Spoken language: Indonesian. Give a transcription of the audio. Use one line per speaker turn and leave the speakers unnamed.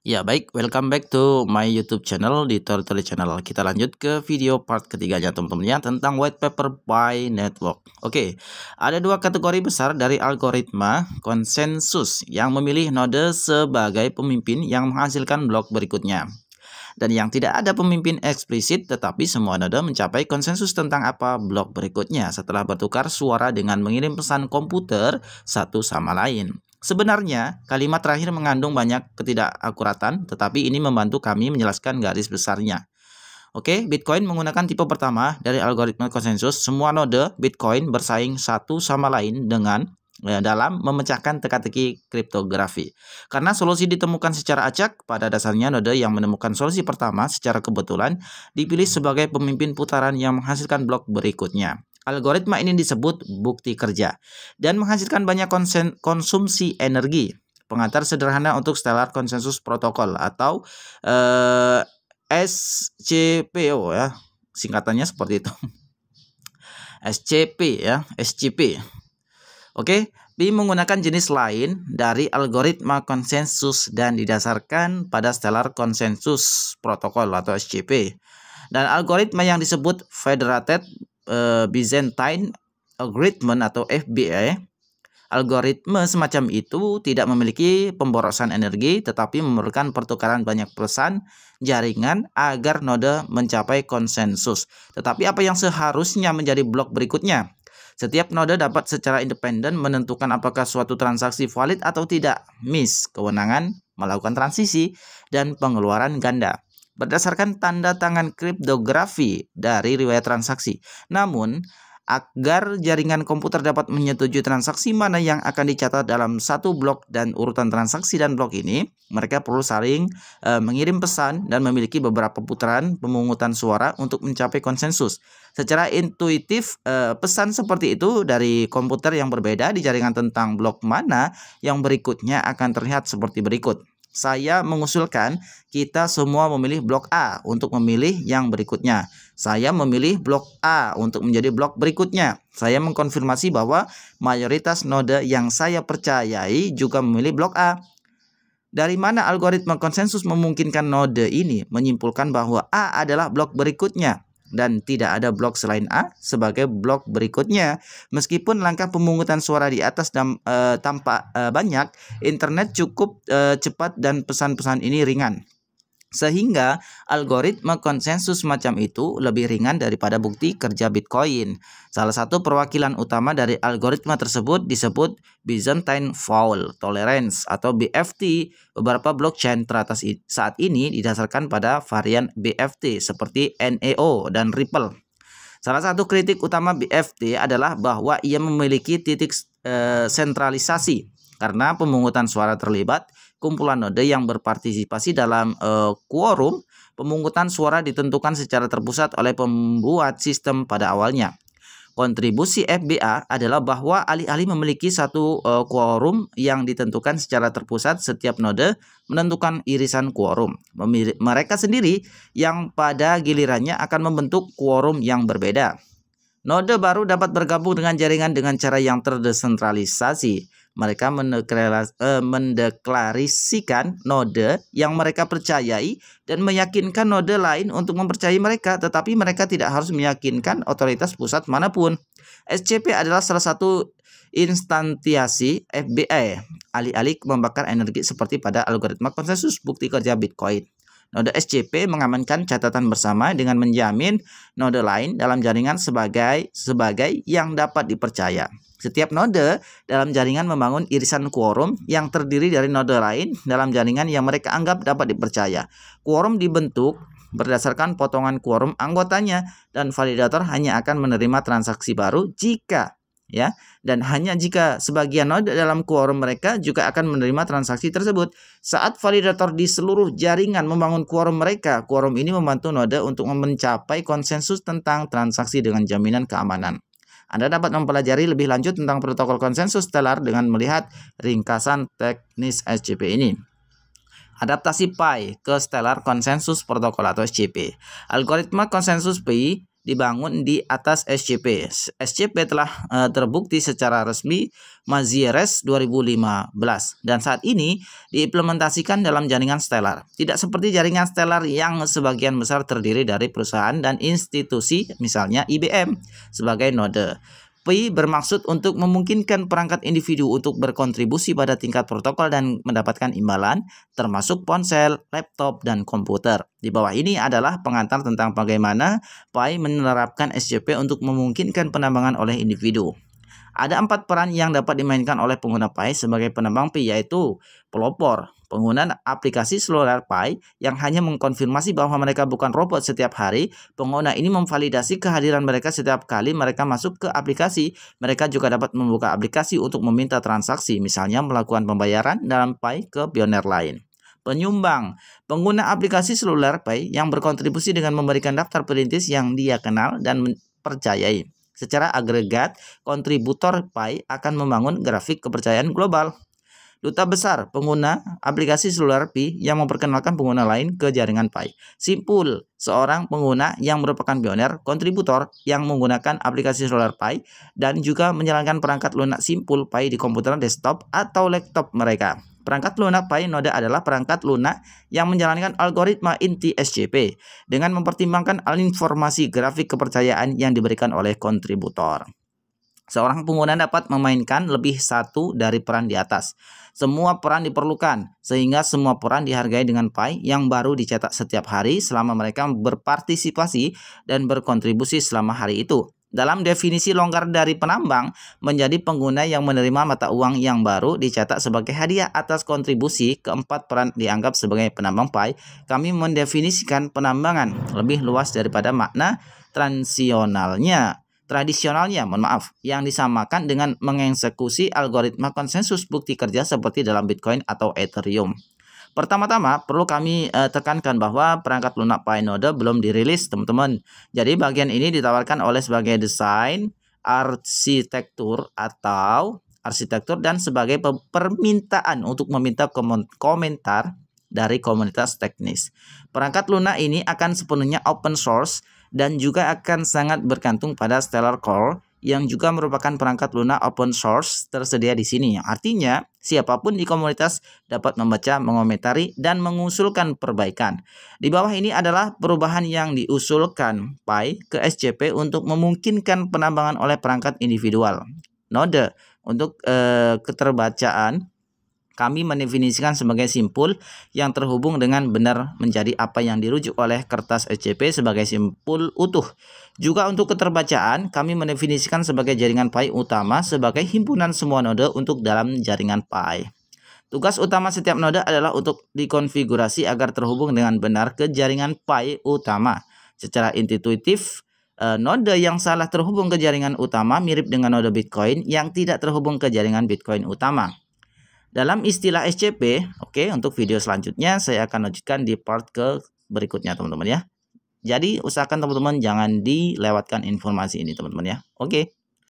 Ya baik, welcome back to my YouTube channel di Tutorial Channel. Kita lanjut ke video part ketiganya teman-teman ya, tentang white paper by network. Oke, ada dua kategori besar dari algoritma konsensus yang memilih node sebagai pemimpin yang menghasilkan blok berikutnya. Dan yang tidak ada pemimpin eksplisit, tetapi semua node mencapai konsensus tentang apa blok berikutnya setelah bertukar suara dengan mengirim pesan komputer satu sama lain. Sebenarnya, kalimat terakhir mengandung banyak ketidakakuratan, tetapi ini membantu kami menjelaskan garis besarnya. Oke, Bitcoin menggunakan tipe pertama dari algoritma konsensus. Semua node Bitcoin bersaing satu sama lain dalam memecahkan teka-teki kriptografi. Karena solusi ditemukan secara acak, pada dasarnya node yang menemukan solusi pertama secara kebetulan dipilih sebagai pemimpin putaran yang menghasilkan blok berikutnya. Algoritma ini disebut bukti kerja dan menghasilkan banyak konsumsi energi. Pengantar sederhana untuk stellar konsensus protokol atau SCPO ya, singkatannya seperti itu. SCP ya, SCP. Oke, Pi menggunakan jenis lain dari algoritma konsensus dan didasarkan pada stellar konsensus protokol atau SCP. Dan algoritma yang disebut Federated Byzantine Algorithm atau FBI. Algoritma semacam itu tidak memiliki pemborosan energi, tetapi memerlukan pertukaran banyak pesan jaringan agar node mencapai konsensus. Tetapi apa yang seharusnya menjadi blok berikutnya? Setiap node dapat secara independen menentukan apakah suatu transaksi valid atau tidak. Kewenangan melakukan transisi dan pengeluaran ganda berdasarkan tanda tangan kriptografi dari riwayat transaksi. Namun, agar jaringan komputer dapat menyetujui transaksi mana yang akan dicatat dalam satu blok dan urutan transaksi dan blok ini, mereka perlu saling mengirim pesan dan memiliki beberapa putaran pemungutan suara untuk mencapai konsensus. Secara intuitif, pesan seperti itu dari komputer yang berbeda di jaringan tentang blok mana yang berikutnya akan terlihat seperti berikut. Saya mengusulkan kita semua memilih blok A untuk memilih yang berikutnya. Saya memilih blok A untuk menjadi blok berikutnya. Saya mengkonfirmasi bahwa mayoritas node yang saya percayai juga memilih blok A. Dari mana algoritma konsensus memungkinkan node ini menyimpulkan bahwa A adalah blok berikutnya dan tidak ada blok selain A sebagai blok berikutnya. Meskipun langkah pemungutan suara di atas tampak banyak, internet cukup cepat dan pesan-pesan ini ringan. Sehingga algoritma konsensus macam itu lebih ringan daripada bukti kerja Bitcoin. Salah satu perwakilan utama dari algoritma tersebut disebut Byzantine Fault Tolerance atau BFT. Beberapa blockchain teratas saat ini didasarkan pada varian BFT seperti NEO dan Ripple. Salah satu kritik utama BFT adalah bahwa ia memiliki titik sentralisasi. Karena pemungutan suara terlibat kumpulan node yang berpartisipasi dalam quorum, pemungutan suara ditentukan secara terpusat oleh pembuat sistem pada awalnya. Kontribusi FBA adalah bahwa alih-alih memiliki satu quorum yang ditentukan secara terpusat, setiap node menentukan irisan quorum. Mereka sendiri yang pada gilirannya akan membentuk quorum yang berbeda. Node baru dapat bergabung dengan jaringan dengan cara yang terdesentralisasi. Mereka mendeklarasikan node yang mereka percayai dan meyakinkan node lain untuk mempercayai mereka, tetapi mereka tidak harus meyakinkan otoritas pusat manapun. SCP adalah salah satu instansiasi FBI, alih-alih membakar energi seperti pada algoritma konsensus bukti kerja Bitcoin. Node SCP mengamankan catatan bersama dengan menjamin node lain dalam jaringan sebagai yang dapat dipercaya. Setiap node dalam jaringan membangun irisan quorum yang terdiri dari node lain dalam jaringan yang mereka anggap dapat dipercaya. Quorum dibentuk berdasarkan potongan quorum anggotanya dan validator hanya akan menerima transaksi baru dan hanya jika sebagian node dalam quorum mereka juga akan menerima transaksi tersebut. Saat validator di seluruh jaringan membangun quorum mereka, quorum ini membantu node untuk mencapai konsensus tentang transaksi dengan jaminan keamanan. Anda dapat mempelajari lebih lanjut tentang protokol konsensus stellar dengan melihat ringkasan teknis SCP ini. Adaptasi Pi ke stellar konsensus protokol atau SCP. Algoritma konsensus Pi dibangun di atas SCP. SCP telah terbukti secara resmi Mazieres 2015 dan saat ini diimplementasikan dalam jaringan Stellar. Tidak seperti jaringan Stellar yang sebagian besar terdiri dari perusahaan dan institusi, misalnya IBM sebagai node. PI bermaksud untuk memungkinkan perangkat individu untuk berkontribusi pada tingkat protokol dan mendapatkan imbalan, termasuk ponsel, laptop, dan komputer. Di bawah ini adalah pengantar tentang bagaimana PI menerapkan SCP untuk memungkinkan penambangan oleh individu. Ada 4 peran yang dapat dimainkan oleh pengguna PI sebagai penambang PI, yaitu pelopor, pengguna aplikasi seluler PI yang hanya mengkonfirmasi bahwa mereka bukan robot setiap hari. Pengguna ini memvalidasi kehadiran mereka setiap kali mereka masuk ke aplikasi. Mereka juga dapat membuka aplikasi untuk meminta transaksi, misalnya melakukan pembayaran dalam PI ke pioner lain. Penyumbang, pengguna aplikasi seluler PI yang berkontribusi dengan memberikan daftar perintis yang dia kenal dan percayai. Secara agregat, kontributor PI akan membangun grafik kepercayaan global. Duta besar, pengguna aplikasi seluler PI yang memperkenalkan pengguna lain ke jaringan PI. Simpul, seorang pengguna yang merupakan pioner, kontributor yang menggunakan aplikasi seluler PI dan juga menjalankan perangkat lunak simpul PI di komputer desktop atau laptop mereka. Perangkat lunak PI node adalah perangkat lunak yang menjalankan algoritma inti SCP dengan mempertimbangkan informasi grafik kepercayaan yang diberikan oleh kontributor. Seorang pengguna dapat memainkan lebih satu dari peran di atas. Semua peran diperlukan, sehingga semua peran dihargai dengan PI yang baru dicetak setiap hari selama mereka berpartisipasi dan berkontribusi selama hari itu. Dalam definisi longgar dari penambang, menjadi pengguna yang menerima mata uang yang baru dicetak sebagai hadiah atas kontribusi. Keempat peran dianggap sebagai penambang PI. Kami mendefinisikan penambangan lebih luas daripada makna tradisionalnya, yang disamakan dengan mengeksekusi algoritma konsensus bukti kerja seperti dalam Bitcoin atau Ethereum. Pertama-tama, perlu kami tekankan bahwa perangkat lunak PI node belum dirilis, teman-teman. Jadi bagian ini ditawarkan oleh sebagai desain, arsitektur dan sebagai permintaan untuk meminta komentar dari komunitas teknis. Perangkat lunak ini akan sepenuhnya open source dan juga akan sangat bergantung pada Stellar Core yang juga merupakan perangkat lunak open source tersedia di sini. Artinya, siapapun di komunitas dapat membaca, mengomentari, dan mengusulkan perbaikan. Di bawah ini adalah perubahan yang diusulkan PI ke SCP untuk memungkinkan penambangan oleh perangkat individual. Node, untuk keterbacaan, kami mendefinisikan sebagai simpul yang terhubung dengan benar menjadi apa yang dirujuk oleh kertas SCP sebagai simpul utuh. Juga untuk keterbacaan, kami mendefinisikan sebagai jaringan PI utama sebagai himpunan semua node untuk dalam jaringan PI. Tugas utama setiap node adalah untuk dikonfigurasi agar terhubung dengan benar ke jaringan PI utama. Secara intuitif, node yang salah terhubung ke jaringan utama mirip dengan node Bitcoin yang tidak terhubung ke jaringan Bitcoin utama. Dalam istilah SCP, untuk video selanjutnya saya akan lanjutkan di part berikutnya, teman-teman ya. Jadi usahakan teman-teman jangan dilewatkan informasi ini, teman-teman ya. Oke.